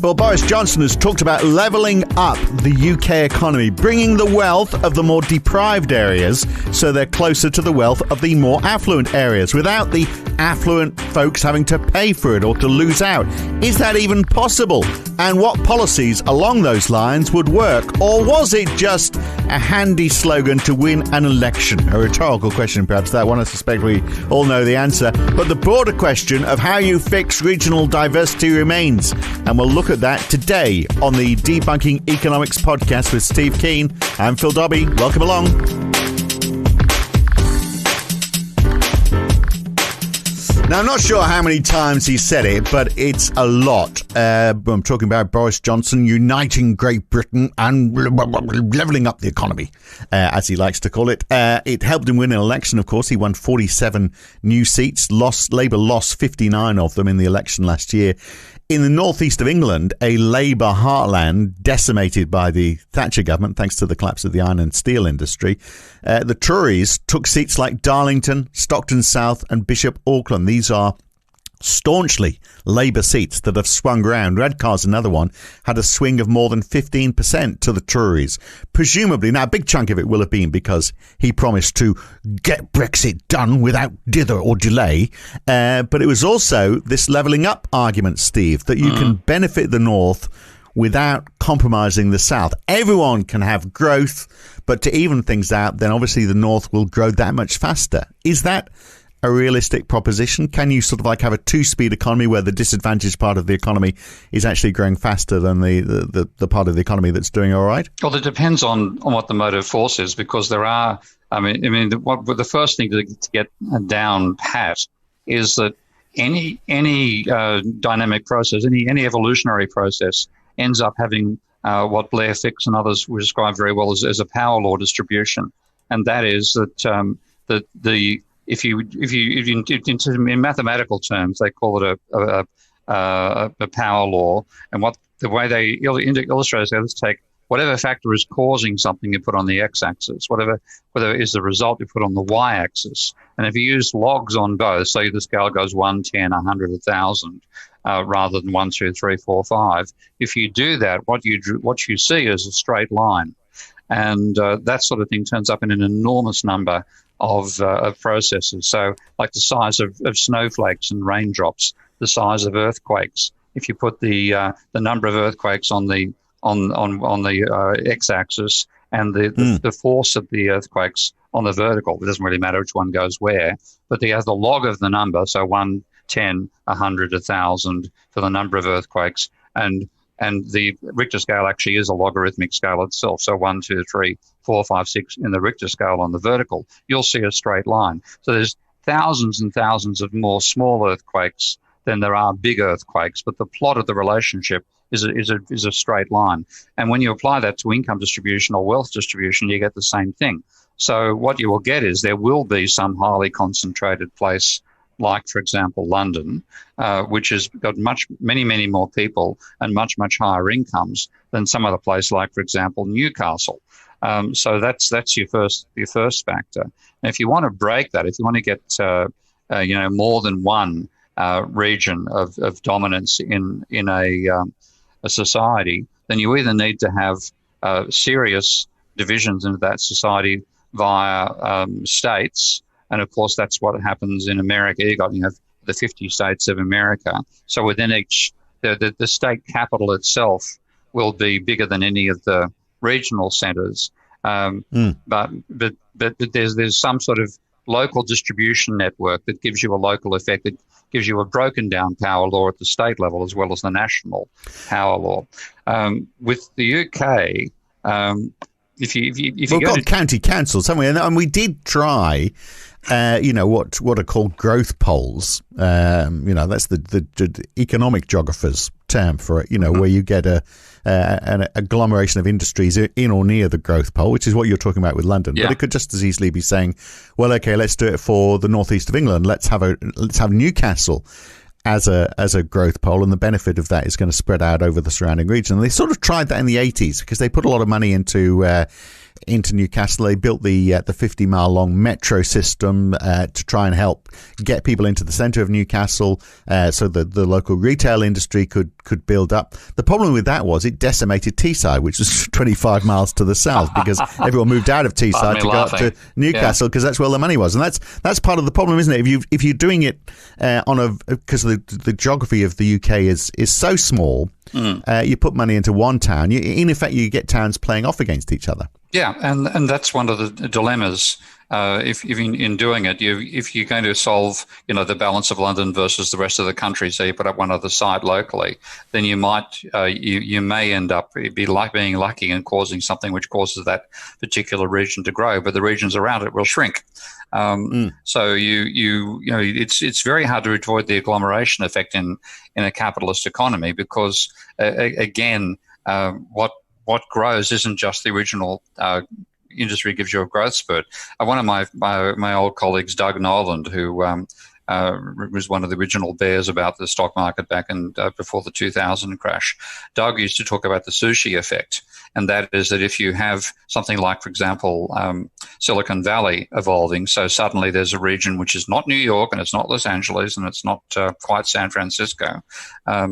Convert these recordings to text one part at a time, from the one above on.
Well, Boris Johnson has talked about levelling up the UK economy, bringing the wealth of the more deprived areas so they're closer to the wealth of the more affluent areas, without the affluent folks having to pay for it or to lose out. Is that even possible? And what policies along those lines would work? Or was it just a handy slogan to win an election? A rhetorical question, perhaps, that one. I suspect we all know the answer. But the broader question of how you fix regional diversity remains. And we'll look at that today on the Debunking Economics podcast with Steve Keen. I'm Phil Dobbie. Welcome along. Now, I'm not sure how many times he said it, but it's a lot. I'm talking about Boris Johnson uniting Great Britain and levelling up the economy, as he likes to call it. It helped him win an election, of course. He won 47 new seats. Labour lost 59 of them in the election last year. In the northeast of England, a Labour heartland decimated by the Thatcher government thanks to the collapse of the iron and steel industry, the Tories took seats like Darlington, Stockton South and Bishop Auckland. These are staunchly Labour seats that have swung round. Redcar's another one, had a swing of more than 15% to the Tories. Presumably, now a big chunk of it will have been because he promised to get Brexit done without dither or delay. But it was also this levelling up argument, Steve, that you can benefit the North without compromising the South. Everyone can have growth, but to even things out, then obviously the North will grow that much faster. Is that a realistic proposition? Can you sort of like have a two-speed economy where the disadvantaged part of the economy is actually growing faster than the part of the economy that's doing all right? Well, it depends on what the motive force is, because there are, the first thing to get down pat is that any dynamic process, any evolutionary process ends up having what Blair Fix and others would describe very well as a power law distribution. And that is that if you in mathematical terms, they call it a power law. And the way they illustrate is, let's take whatever factor is causing something you put on the x-axis, whatever is the result you put on the y-axis. And if you use logs on both, say the scale goes 1, 10, 100, 1,000, rather than 1, 2, 3, 4, 5. If you do that, what you see is a straight line. And that sort of thing turns up in an enormous number of processes. So like the size of snowflakes and raindrops, the size of earthquakes. If you put the number of earthquakes on the x-axis and the force of the earthquakes on the vertical, it doesn't really matter which one goes where, but they have the log of the number, so 1, 10, 100, 1,000 for the number of earthquakes, and the Richter scale actually is a logarithmic scale itself. So 1, 2, 3, 4, 5, 6 in the Richter scale on the vertical, you'll see a straight line. So there's thousands and thousands of more small earthquakes than there are big earthquakes, but the plot of the relationship is a straight line. And when you apply that to income distribution or wealth distribution, you get the same thing. So what you will get is there will be some highly concentrated place, like, for example, London, which has got many more people and much higher incomes than some other place, like, for example, Newcastle. So that's your first factor. And if you want to break that, if you want to get more than one region of dominance in a society, then you either need to have serious divisions into that society via states. And of course, that's what happens in America. You have the 50 states of America. So within each, the state capital itself will be bigger than any of the regional centres. But there's some sort of local distribution network that gives you a local effect, that gives you a broken down power law at the state level as well as the national power law. With the UK, if you got county councils, haven't we? And we did try, what are called growth polls. That's the economic geographer's term for it. Where you get an agglomeration of industries in or near the growth pole, which is what you're talking about with London. Yeah. But it could just as easily be saying, well, okay, let's do it for the northeast of England. Let's have Newcastle as a growth pole, and the benefit of that is going to spread out over the surrounding region. And they sort of tried that in the 80s because they put a lot of money into into Newcastle. They built the 50-mile long metro system to try and help get people into the centre of Newcastle, so that the local retail industry could build up. The problem with that was it decimated Teesside, which was 25 miles to the south, because everyone moved out of Teesside to go up to Newcastle because that's where all the money was. And that's part of the problem, isn't it? If you're doing it because the geography of the UK is so small, you put money into one town, in effect you get towns playing off against each other. Yeah, and that's one of the dilemmas. If in doing it, if you're going to solve, the balance of London versus the rest of the country, so you put up one other site locally, then you might you may end up being lucky and causing something which causes that particular region to grow, but the regions around it will shrink. So it's very hard to avoid the agglomeration effect in a capitalist economy, because again, what grows isn't just the original industry gives you a growth spurt. One of my old colleagues, Doug Noland, who was one of the original bears about the stock market back in before the 2000 crash, Doug used to talk about the sushi effect, and that is that if you have something like, for example, Silicon Valley evolving, so suddenly there's a region which is not New York and it's not Los Angeles and it's not quite San Francisco,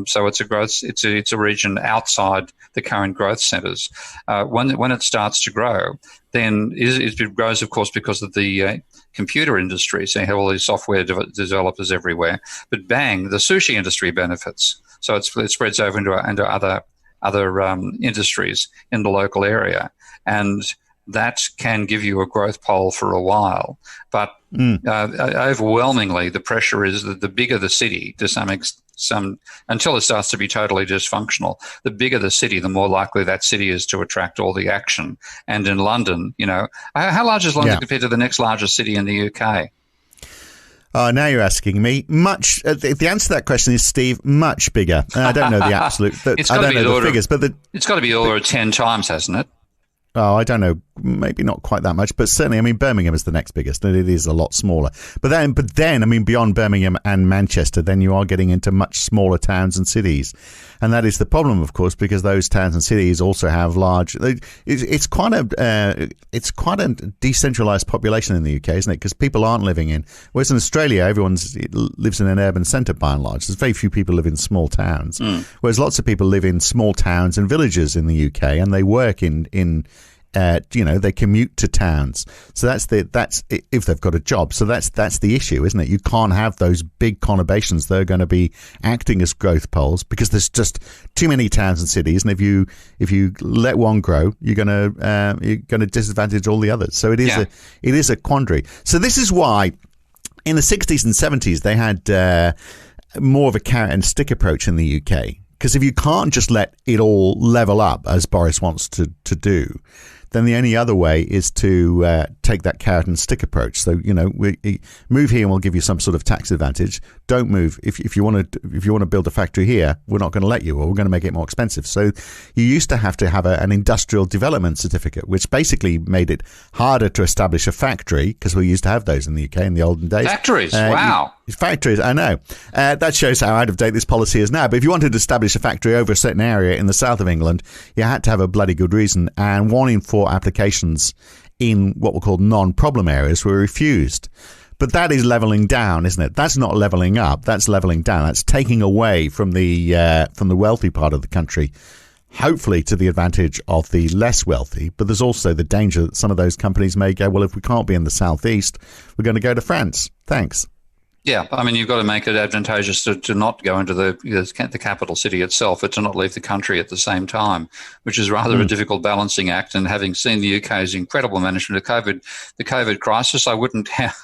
so it's a region outside the current growth centers. When it starts to grow, then it grows, of course, because of the computer industry. So you have all these software developers everywhere. But bang, the sushi industry benefits. So it spreads over into other industries in the local area, and that can give you a growth pole for a while. But overwhelmingly, the pressure is that the bigger the city, to some extent, until it starts to be totally dysfunctional, the bigger the city, the more likely that city is to attract all the action. And in London, how large is London compared to the next largest city in the UK? Now you're asking me. Much. The answer to that question is, Steve, much bigger. I don't know the absolute. I don't know the figures, but it's got to be over 10 times, hasn't it? Oh, I don't know. Maybe not quite that much, but certainly, Birmingham is the next biggest, and it is a lot smaller. But then, beyond Birmingham and Manchester, then you are getting into much smaller towns and cities, and that is the problem, of course, because those towns and cities also have large. It's quite a decentralized population in the UK, isn't it? Because people aren't living in. Whereas in Australia, everyone lives in an urban centre by and large. There's very few people live in small towns, whereas lots of people live in small towns and villages in the UK, and they work in they commute to towns. So that's if they've got a job. So that's the issue, isn't it? You can't have those big conurbations. They're going to be acting as growth poles because there's just too many towns and cities. And if you let one grow, you're going to disadvantage all the others. So it is a quandary. So this is why in the 60s and 70s they had more of a carrot and stick approach in the UK. Because if you can't just let it all level up, as Boris wants to do, then the only other way is to take that carrot and stick approach. So, we move here and we'll give you some sort of tax advantage. Don't move. If you want to build a factory here, we're not going to let you, or we're going to make it more expensive. So you used to have an industrial development certificate, which basically made it harder to establish a factory, because we used to have those in the UK in the olden days. Factories, wow. Factories, I know. That shows how out of date this policy is now. But if you wanted to establish a factory over a certain area in the south of England, you had to have a bloody good reason. And 1 in 4 applications in what were called non-problem areas were refused. But that is levelling down, isn't it? That's not levelling up. That's levelling down. That's taking away from the wealthy part of the country, hopefully to the advantage of the less wealthy. But there's also the danger that some of those companies may go, well, if we can't be in the southeast, we're going to go to France. Thanks. Yeah, you've got to make it advantageous to not go into the capital city itself, but to not leave the country at the same time, which is rather a difficult balancing act. And having seen the UK's incredible management of the COVID crisis, I wouldn't have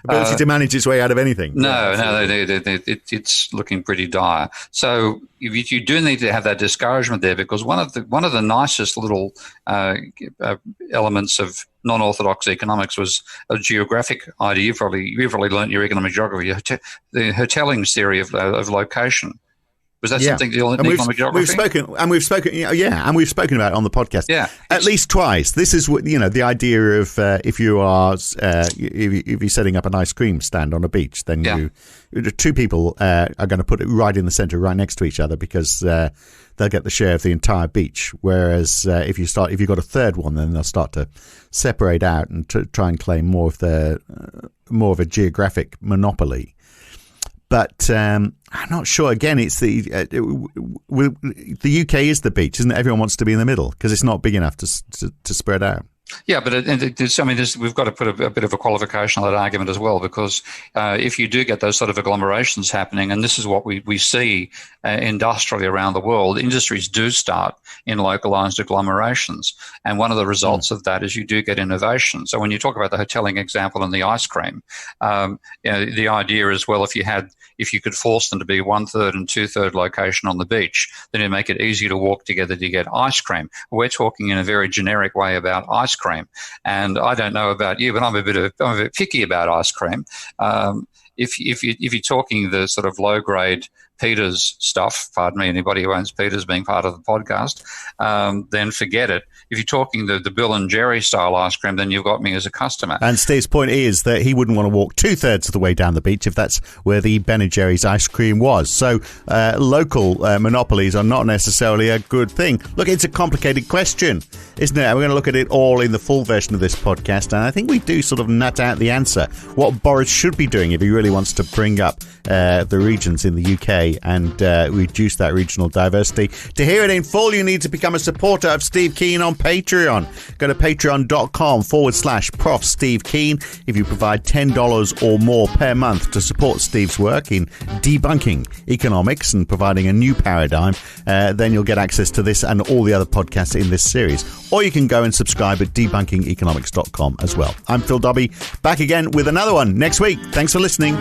ability to manage its way out of anything. No, it's looking pretty dire. So you do need to have that discouragement there, because one of the nicest little elements of non-orthodox economics was a geographic idea. You've probably learnt your economic geography, the Hertelling's theory of location. Was that something in economic geography? We've spoken about it on the podcast. Yeah, at least twice. This is what the idea of if you're setting up an ice cream stand on a beach, then two people are going to put it right in the center, right next to each other, because they'll get the share of the entire beach. Whereas if you've got a third one, then they'll start to separate out and try and claim more of a geographic monopoly. But I'm not sure. Again, it's the UK is the beach, isn't it? Everyone wants to be in the middle because it's not big enough to spread out. Yeah, but we've got to put a bit of a qualification on that argument as well, because if you do get those sort of agglomerations happening, and this is what we see industrially around the world, industries do start in localized agglomerations. And one of the results of that is you do get innovation. So when you talk about the hoteling example and the ice cream, the idea is, well, if you could force them to be 1/3 and 2/3 location on the beach, then it'd make it easier to walk together to get ice cream. We're talking in a very generic way about ice cream. And I don't know about you, but I'm a bit picky about ice cream. If you're talking the sort of low grade Peters stuff, pardon me, anybody who owns Peters being part of the podcast, then forget it. If you're talking the Bill and Jerry style ice cream, then you've got me as a customer. And Steve's point is that he wouldn't want to walk 2/3 of the way down the beach if that's where the Ben and Jerry's ice cream was. So local monopolies are not necessarily a good thing. Look, it's a complicated question, isn't it? We're going to look at it all in the full version of this podcast, and I think we do sort of nut out the answer. What Boris should be doing if he really wants to bring up the regions in the UK and reduce that regional diversity. To hear it in full, you need to become a supporter of Steve Keen on Patreon. Go to patreon.com/Prof Steve Keen. If you provide $10 or more per month to support Steve's work in debunking economics and providing a new paradigm, then you'll get access to this and all the other podcasts in this series. Or you can go and subscribe at debunkingeconomics.com as well. I'm Phil Dobbie, back again with another one next week. Thanks for listening.